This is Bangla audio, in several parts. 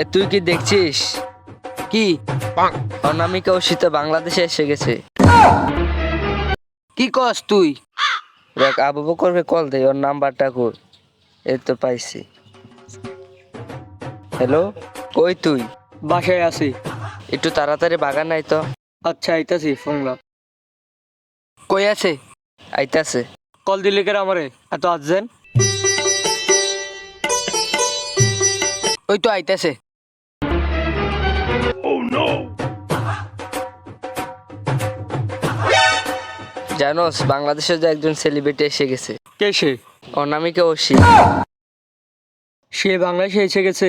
এ তুই কি দেখছিস? কি অনামিকা অর্ষিত বাংলাদেশে এসে গেছে। কি কস তুই? দেখ আবু বকরকে কল দে, ওর নাম্বারটা কর। এই তো পাইছি। হ্যালো, কই তুই? বাসায় আছি। একটু তাড়াতাড়ি বাগান নাই তো। আচ্ছা আইতাছি ফোনলা। কই আছে? আইতাছে। কল দিলি কেন আমারে এত আর্জেন্ট? ওই তো আইতাছে। জানোস বাংলাদেশে যে একজন সেলিব্রিটি এসে গেছে, কে সে? অনামিকা অর্ষি। সে বাংলাদেশে এসে গেছে?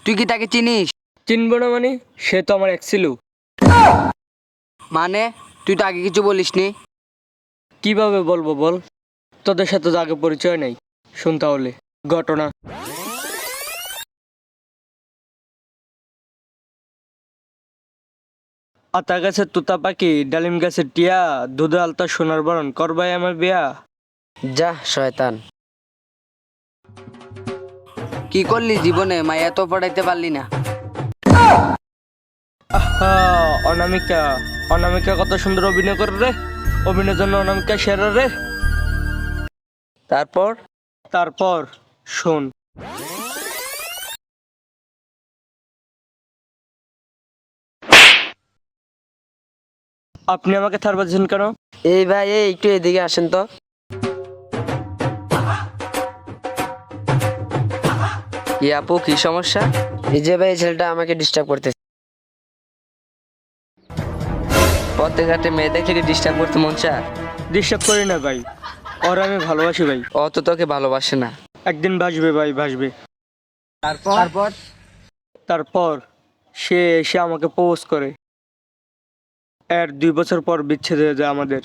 তুই কি তাকে চিনিস? চিনবো না মানে? সে তো আমার এক ছিল। মানে তুই তো আগে কিছু বলিসনি। কিভাবে বলবো বল? তোদের সাথে তো আগে পরিচয় নাই। শুন তাহলে ঘটনা। আতা গাছের তুতা পাখি, ডালিম গাছের টিয়া, দুধে আলতা সোনার বরণ, করবাই আমার বিয়া। যা শয়তান। কি করলি জীবনে? মাইয়া তো পড়াইতে পারলি না। আহা, অনামিকা। অনামিকা কত সুন্দর অভিনয় করে রে। অভিনয়ের জন্য অনামিকা সেরা রে। তারপর তারপর শোন। আপনি আমাকে থার বাজছেন কেন? এই ভাই, এই একটু এদিকে আসেন তো। কি আপু, কি সমস্যা? এই যে ভাই, ছেলেটা আমাকে ডিস্টার্ব করতেছে। পথে ঘাটে মেয়ে দেখলে কি ডিস্টার্ব করতে মন চায়? ডিস্টার্ব করি না ভাই, ওর আমি ভালোবাসি ভাই। ও তো তোকে ভালোবাসে না। একদিন বাসবে ভাই, বাসবে। তারপর তারপর সে এসে আমাকে প্রপোজ করে। এর 2 বছর পর বিচ্ছেদ হয়ে যায় আমাদের।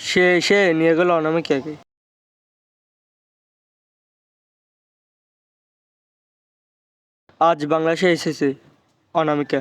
সে এসে নিয়ে গেল অনামিকাকে। আজ বাংলাদেশে এসেছে অনামিকা।